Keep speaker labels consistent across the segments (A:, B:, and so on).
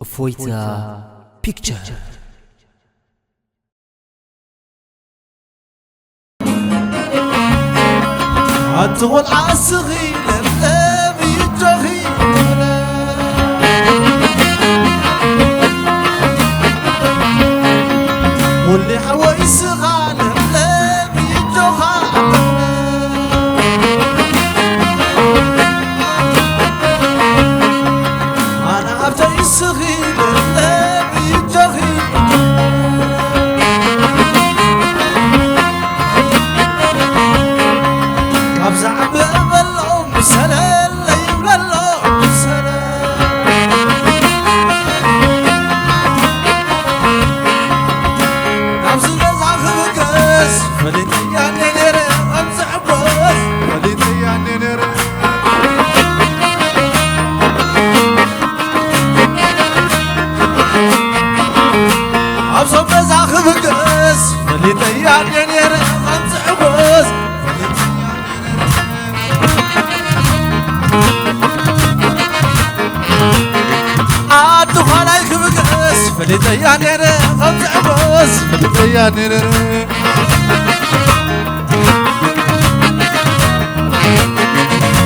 A: Foita Picture.
B: أطول عصغي لم يجري واللي حوايس غالب لم يجري أنا عبتي صغير لم يجري أبزع بأملهم سلام لا يبللهم سلام أبزع بزع خبكس فليتي يعني نرى أبزع بس فليتي يعني نرى أبزع بزع خبكس فليتي يعني نرى أبزع بس عادو خلايك بقس فليتي يعني نرى أبزع بس فليتي يعني نرى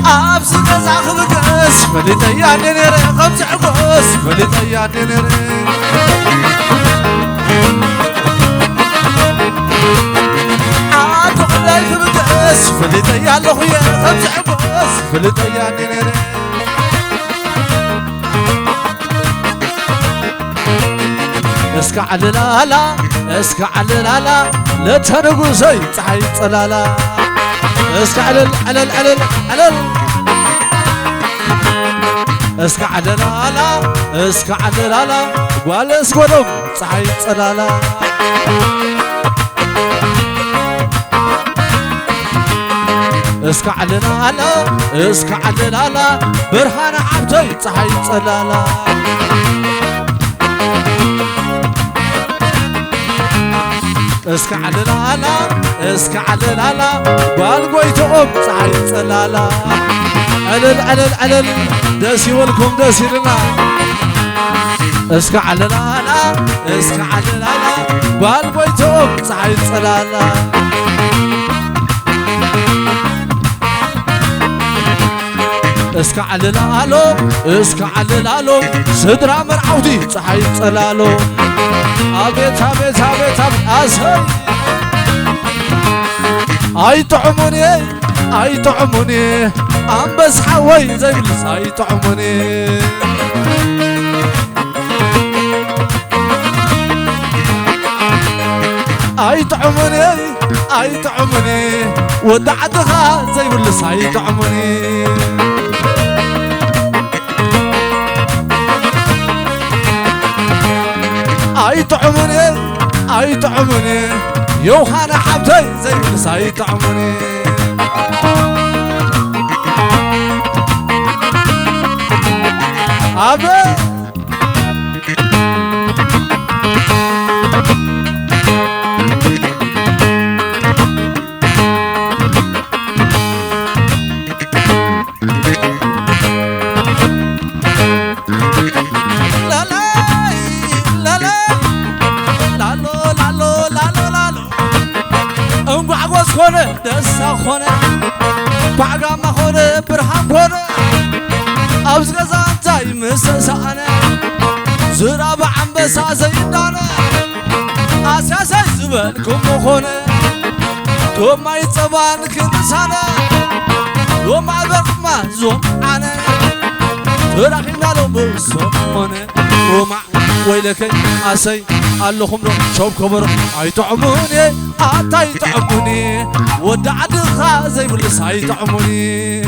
B: أبزع بزع خبكس فليتي يعني نرى أبزع بس فليتي يعني نرى عادو خلايك بقس فليتي يعني خويا أبزع بس فليتي يعني نرى اسكع للالا اسكع للالا لا تنقو زي صحي طلالا اسكع علل اسكع للالا اسكع للالا قال اسكولم صحي طلالا اسكع للالا اسكع للالا برهان عبتي صحي طلالا اسكع للالا اسكع للالا بالقويتهم صحي طلالا علل داسي ولكم داسي لنا اسكع للالا اسكع للالا بالقويتهم صحي طلالا اسكع للالو اسكع للالو سدرا مرعودي صحي طلالو أبيت أبيت أبيت أسهل أي طعموني أي طعموني أم بس حوي زي بلس أي طعموني أي طعموني أي طعموني ودعتها زي بلس أي طعموني أي طعموني أي طعموني يوحنا حبتي زي بلس أي طعموني أبي خونه دسا خونه بعقا ما خونه برهان خونه أبز غزان تاي مسسانه زراب عنبسا زيدانه أساسا زبالكم خونه دوم ما يتصبان كنسانه دوم ما برقما زوم عنه تراخينا لهم بسمونه روما ويلكي أسي اللهم رو شوف كبر أي طعموني أتاي طعموني ودعد خازي بلس أي طعموني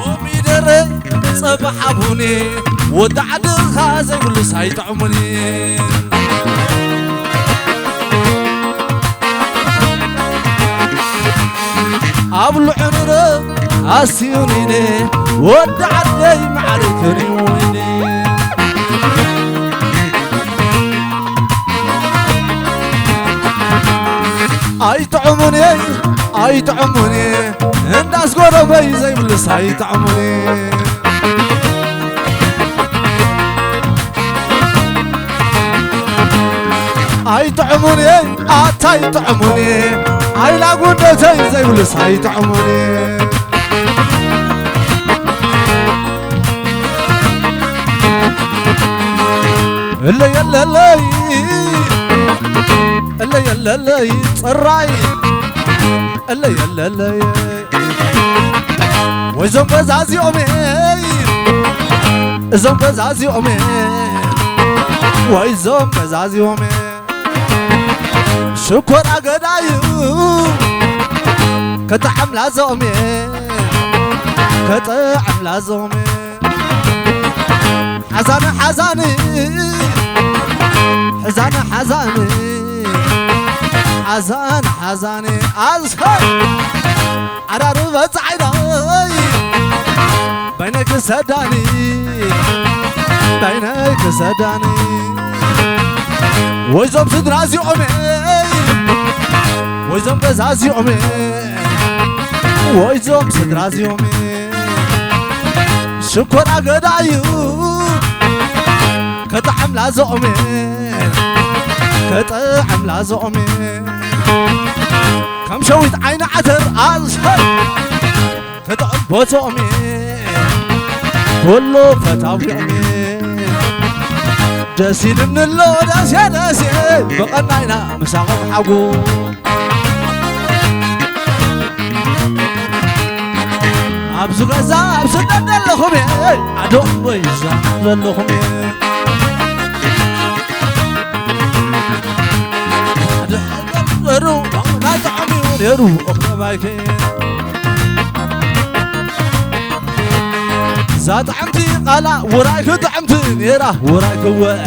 B: وميدر صبح أبوني ودعد خازي بلس أي طعموني أبلو عنره أسيونيني ودعد لي معركني ويني أيطعموني الناس قربي زي بلس أيطعموني أيطعموني أيطعموني أي لا قدتي زي بلس أيطعموني اللي يلا اللي صراي اللي يلا وزم بزازي أمي زم بزازي أمي وزم بزازي أمي شكر أقدايو كتعم لازمي كتعم لازمي حزاني حزاني حزاني حزاني حزان حزاني أزهر عرار بتعيني بينك سداني بينك سداني ويزم صدرازي أمي ويزم بزازي أمي ويزم صدرازي أمي شكر أقدايو كتعم لازمي كتعم لازمي كم شويت عين عتر أزهر كتعم بوتومي كله فتاوي أمي دسين من اللو دسي دسي بقناينا مساقم حقو أبزو غزا أبزو دلخمي عدو ويزا دلخمي رو لا تعمي ونرو أخنا مايكين زاد عمتي قلا ورايك دعمتي نيرا ورايك هو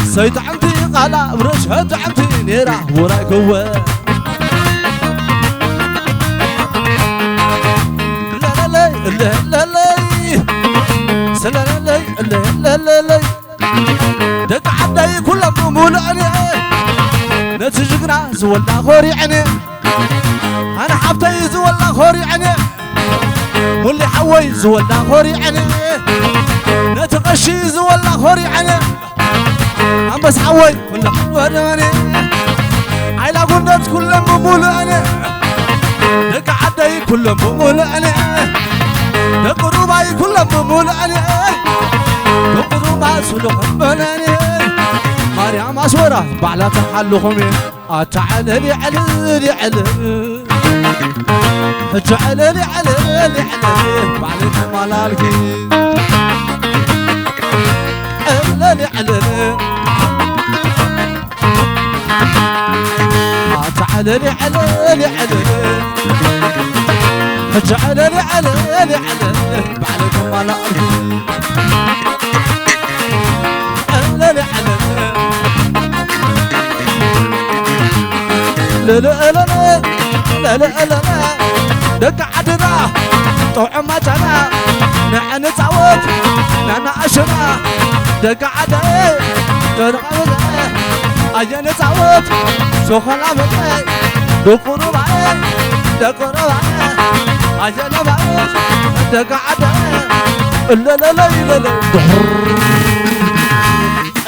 B: سيد عمتي قلا ورش هد عمتي نيرا ورايك هو لا لا لا لا لا لا لا لا دق عدي كلهم مولعني نتجقنا زولا خوري عني أنا حبتي زولا خوري عني واللي حوي زولا خوري عني نتغشي زولا خوري عني أم بس حوي كلهم مولعني عيلا قلت كلهم مولعني دق عدي كلهم مولعني دق رباي كلهم مولعني دق رباي سلوك مولعني مريم أسورة بعلا تحلخمي تعالى لي على لي على تعالى لي على لي على بعلك مالالكي على لي على تعالى لي على لي على تعالى لي على لي على بعلك مالالكي على لي على لا لا لا لا لا لا لا دق عدنا طعمتنا نحن تعود نحن عشنا دق عدنا طعمتنا أجن تعود سخنا بكي دقنا بعد دقنا بعد أجن بعد دق عدنا لا لا لا لا لا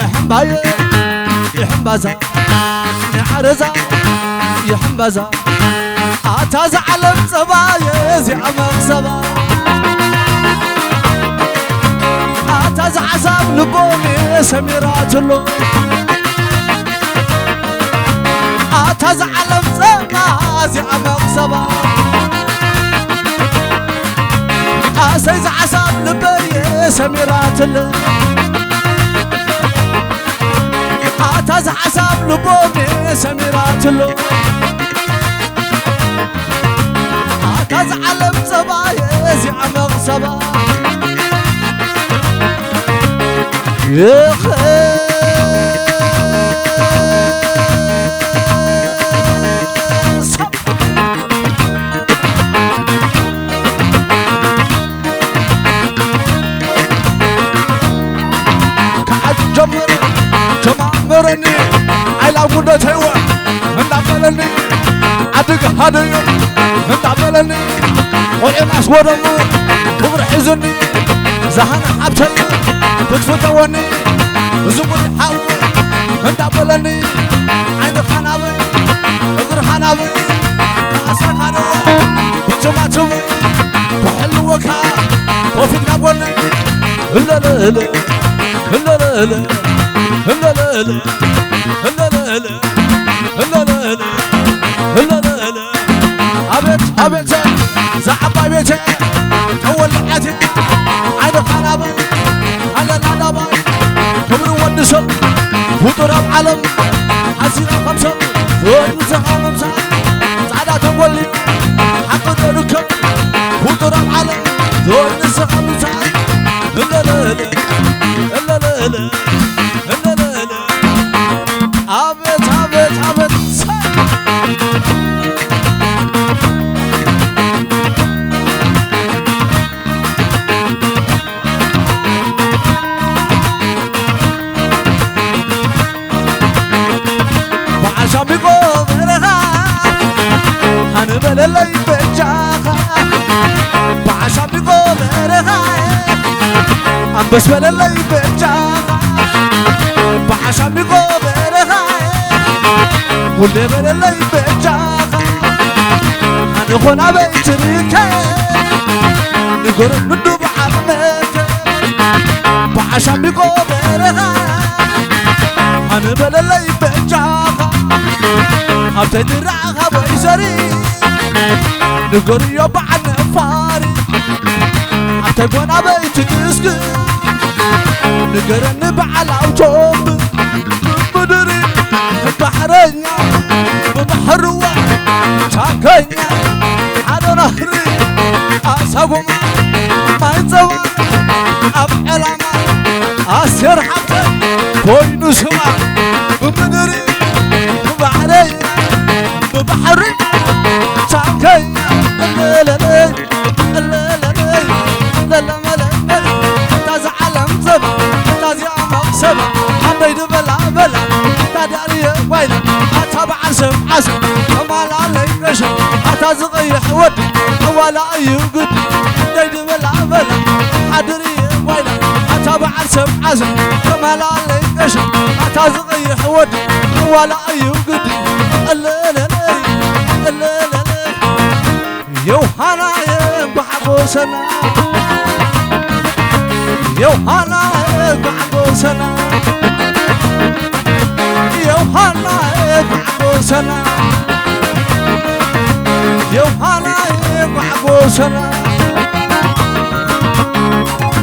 B: إحن باي إحن بازا نعرزا يحمزا أتاز على الصبايا زي عمق صبا أتاز عصاب لبومي سميرات اللو أتاز على الصبا زي عمق صبا أسيز عصاب لبومي سميرات اللو أتاز عصاب لبومي سميرات اللو أتاز علم صبايا زي عمق صبا يا خير كعد جمرني على قدرة هوا بلني عدك هدي انت بلني والناس ورمو كبر حزني زهنا حبتي تتفتوني زبر حاول انت بلني عين خنابي اغر خنابي اسا خنابي بتما تبي وحلوك وفيك نبوني لا لا لا لا لا لا لا لا لا لا لا لا أبيت أبيت زعب أبيت أول حياتي عين خنابي على العنابي كبر ونسل وطرب علم عزيزة خمسة ونسخ خمسة سعادة تولي حق تركب وطرب علم ونسخ خمسة لا لا لا لا لا لا لا لا أبيت أبيت أبيت بللي بجاخا بعشا بقول رغاي عم بس بللي بجاخا بعشا بقول رغاي واللي بللي بجاخا هنخونا بيتريكا نقول ندوب عمك بعشا بقول رغاي هن بللي بجاخا عبتد الرعاها بيسري نقول يا بعد فاري عتقونا بيت تسكن نقرن بعلى وجوب بدري بحرية ببحروة شاكية على نهري أساقوم ما يتزوى أبعلما أسير حتى كوي نسمع بدري بحرية ببحرية شاكية لا لا لا لا لا لا لا لا تزعل مزبا تزيع مقسبا حتى يدبلا بلا تداري ويلا أتابع عسب عسب وما لا عليك رشب حتى زغيح ود ولا أي قد يدبلا بلا حدري ويلا أتابع عسب عسب وما لا عليك رشب حتى زغيح ود ولا أي قد لا لا لا لا لا يوحنا يبحبوسنا يوحنا يبحبوسنا يوحنا يبحبوسنا يوحنا يبحبوسنا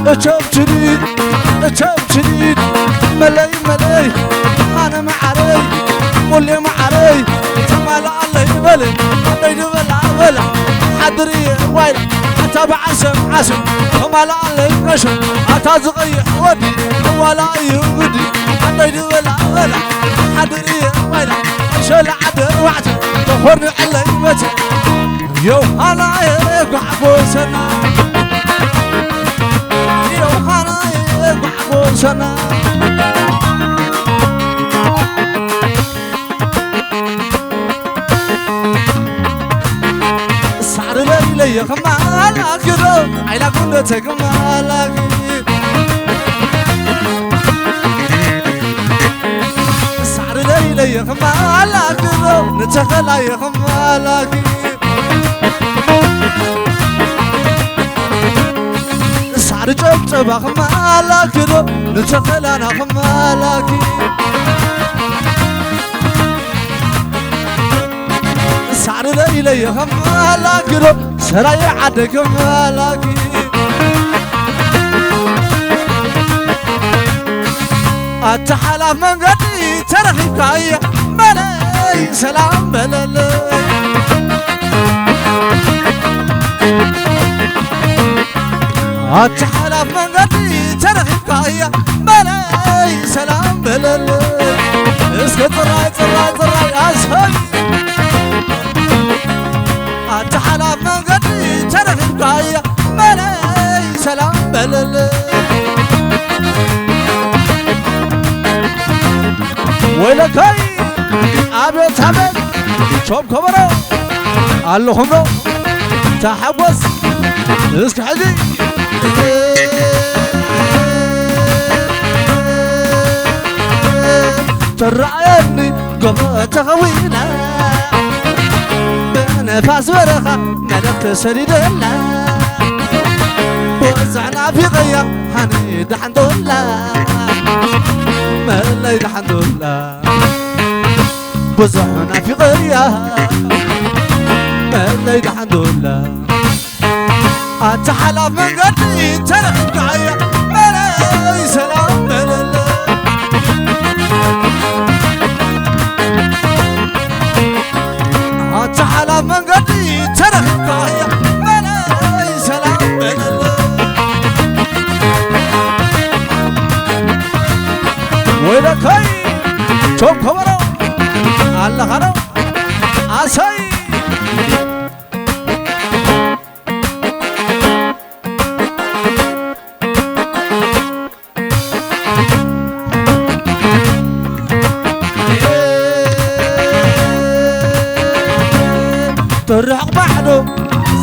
B: أشوف جديد ملاي ملاي أنا معري واللي معري تمال الله يبلي يدبل عبلا حدري ويل أتابع عسم وما لا عليك قشم أتازغيح ودي ولا يودي حتى يدبل عبلا حدري ويل شل عدر وعتي تخورني على يمتي يوحنا يبحبوسنا يوحنا يبحبوسنا يا خمالك ذو عيلا كنتك مالك السعر ليلة يا خمالك ذو نتخلى يا خمالك السعر جبت بخمالك ذو نتخلى أنا خمالك السعر ليلة يا خمالك ذو سراي عدك مالكي التحالف من قدي ترخي كاية ملاي سلام بلالي التحالف من قدي ترخي كاية ملاي سلام بلالي اسكت راي اسهي التحالف من قدي ترخي كاية ملاي سلام بلالي ويلكاي أبيت شوب كبروا قالوا خمرو تحبس اسك حدي ترعيني قبل تغوينا بنفاس ورخة ملكت سريد الله وزعنا في غيا حنيد الحمد لله ملي الحمد لله وزعنا في غيا ملي الحمد لله أتحلى من قدي ترك عيا ملي سلام ملي أتحلى من قدي ترك عيا ملي سلام ملي ويلك هاي شوف خبرو الله خرو عساي ترحق بعده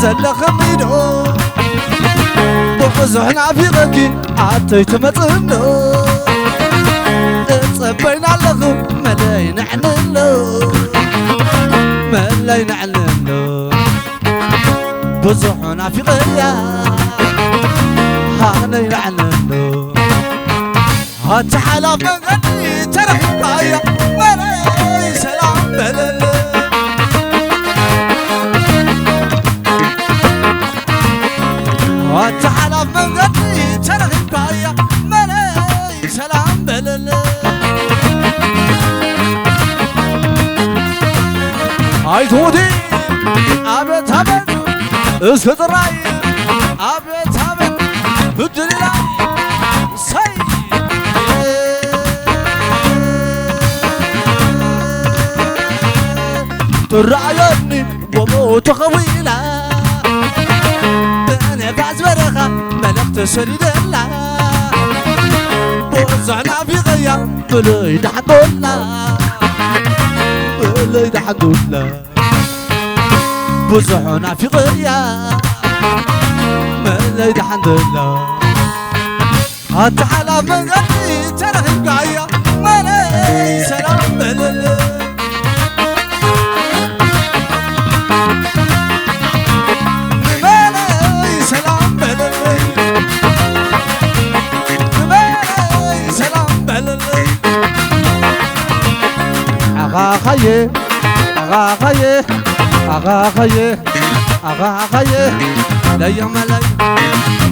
B: زلق ميدو بقزحنا في غكي عطيت مطهنو صبينا لغو ملاي نعنلو ملاي نعنلو بزحنا في غيا هاني نعنلو هاتحلا من غني ترك غايا ملاي سلام مللو هاتحلا من غني ترك غايا ملاي سلام مللو هاي تودي أبد أبد اسكت الرأي أبد أبد بدل الرأي سي ترعيني وموت خويلة أنا بعز برخة ملكت سريد الله وزعنا في غيا بلي دحد الله بلي دحد الله بزحنا في غيا ملي دحد الله هاتحلا من غني ترك القايا ملي سلام ملي ملي سلام ملي ملي سلام ملي أغا خيه أغا خيه أغا خيه أغا خيه لا يملي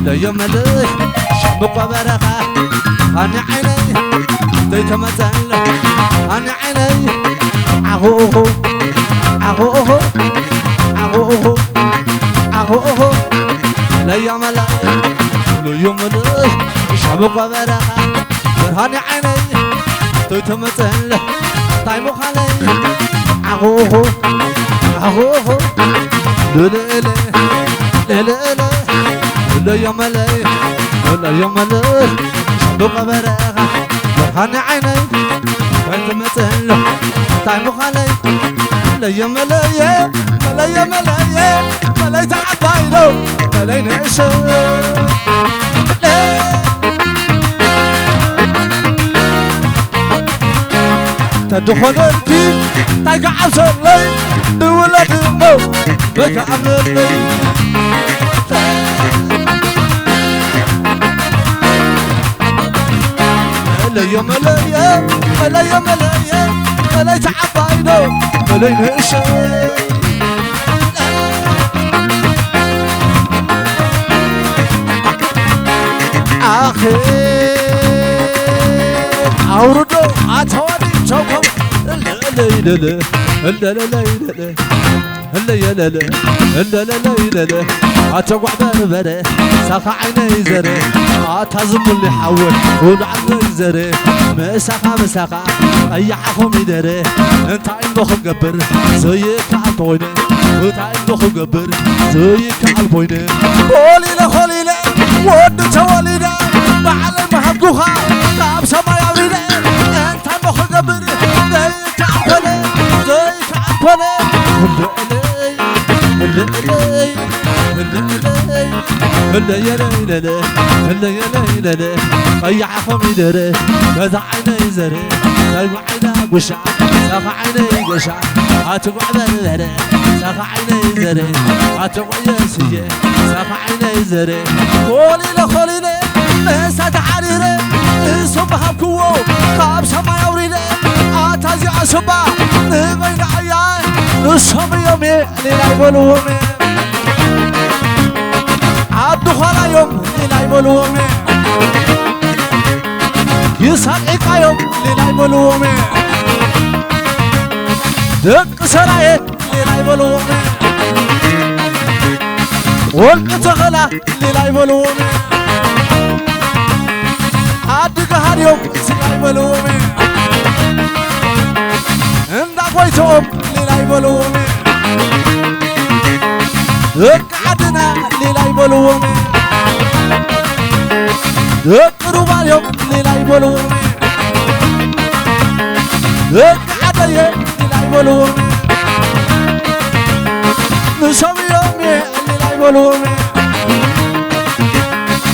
B: لا يملي شبق برخة أنا عيني تيتمثل أنا عيني أغوه أغوه أغوه أغوه لا يملي لا يملي شبق برخة أنا عيني تيتمثل طيب خلي أغوه أغوه لا لا لا لا لا لا يملي لا يملي شبق برخة أنا عيني تيتمثل طيب خلي لا يملي لا يملي لا يتعبايلو لا ينعشو تدخل الكيل تقع عسلي دولة المو بك عملي لا يملي لا يملي لا يتعبايلو لا ينعشو آخر أوردو أتواني شوكم لا لا لا لا لا لا لا لا لا لا لا لا لا أتوقع بربرة ساق عيني زري أتهزم اللي حول ودعم زري مساقة أي حكم يدري أنت عين مخ قبر زيك عالبوينة أنت عين مخ قبر زيك عالبوينة خليلة ود توالينا معلم حقوها تاب سما يا ويلة أنت مخ قبر زيك عالبوينة هلا يا ليلى هلا يا ليلى طيح فمي دري كذا عيني زري ساق عيني قشع ساق عيني قشع هاتقعد الهري ساق عيني زري هاتقعد سجي ساق عيني زري خولي لخولي مسات عريري صبح بكو قاب سما يوريلي اتازي عصبا بين عيان نصهم يومي ليلا يقولومي عبدو خلا يوم ليلا يقولومي يسحق يوم ليلا يقولومي دق سراي ليلا يقولومي والقت غلا ليلا يقولومي عدق هار يوم ليلا يقولومي اندا قويتهم ليلا يقولومي اقعدنا ليلا يقولومي اقربوا اليوم ليلا يقولومي اقعدي ليلا يقولومي نسوي يومي ليلا يقولومي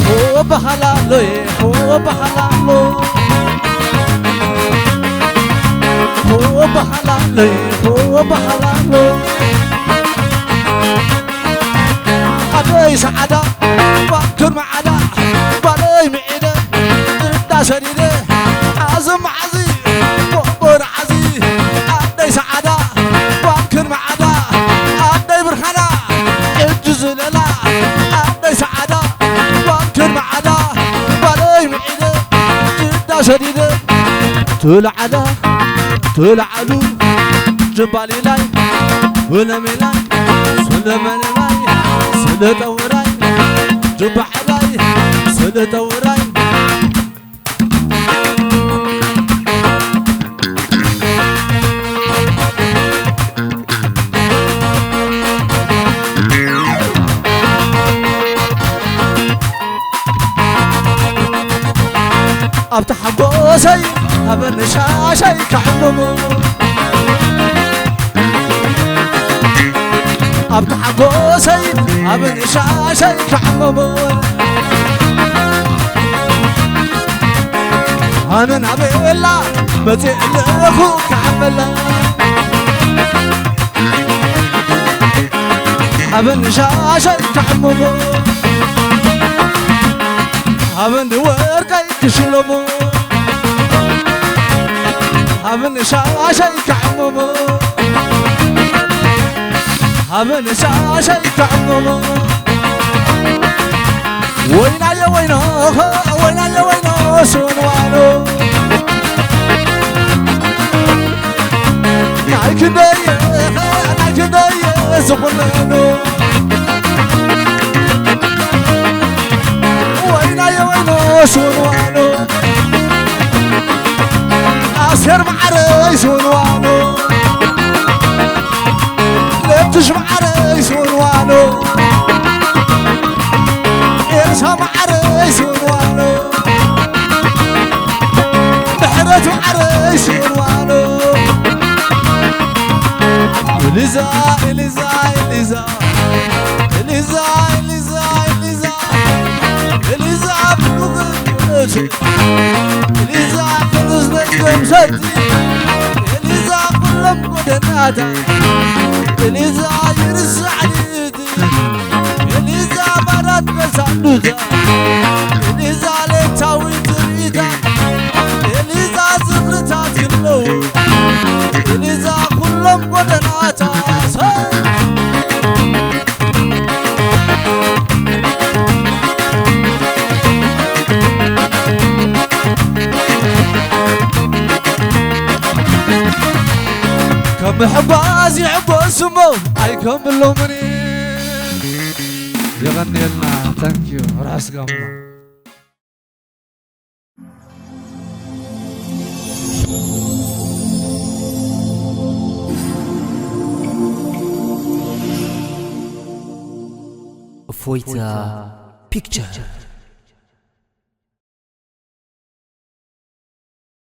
B: هو بحلالو هو بحلالو هو بحلالو هو بحلالو عدي سعادة بكر معانا بالي معيدة دا سريدة عزم عزي بقبر عزي عدي سعادة بكر معانا عدي برخانا اجز للا عدي سعادة بكر معانا بالي معيدة دا سريدة تلعلا تلعلو جبالي لاي ولمي لاي سلماني لاي سلطة وراي جبع لاي سلطة وراي افتح بوسي ابن شاشي كحممو افتح بوسي ابن شاشي كحممو انا نبيلا بتقلخو كحملا ابن شاشي كحممو ابن ورقي كشلمو ابن شاشي كحممو ابن شاشي كحممو وينا يا وينا وينا يا وينا سونوانو نايك داي زقنانو وينا يا وينا سونوانو أسير معري سونوانو لبتش معري سونوانو إرسا معري سونوانو بحرت معري سونوانو إليزا إليزا إليزا إليزا إليزا إليزا إليزا بلوغ إليزا قدس نجم سدي إليزا كلهم قدناتا إليزا يرس عليدي إليزا مرات بسعدوتا إليزا لتاوي تريتا إليزا زفرتا تلو إليزا كلهم قدناتا كم حباز يحبوا سمو ايكم اللومني يغني لنا ثانك يو راس قمه
A: فويتا بيكتشر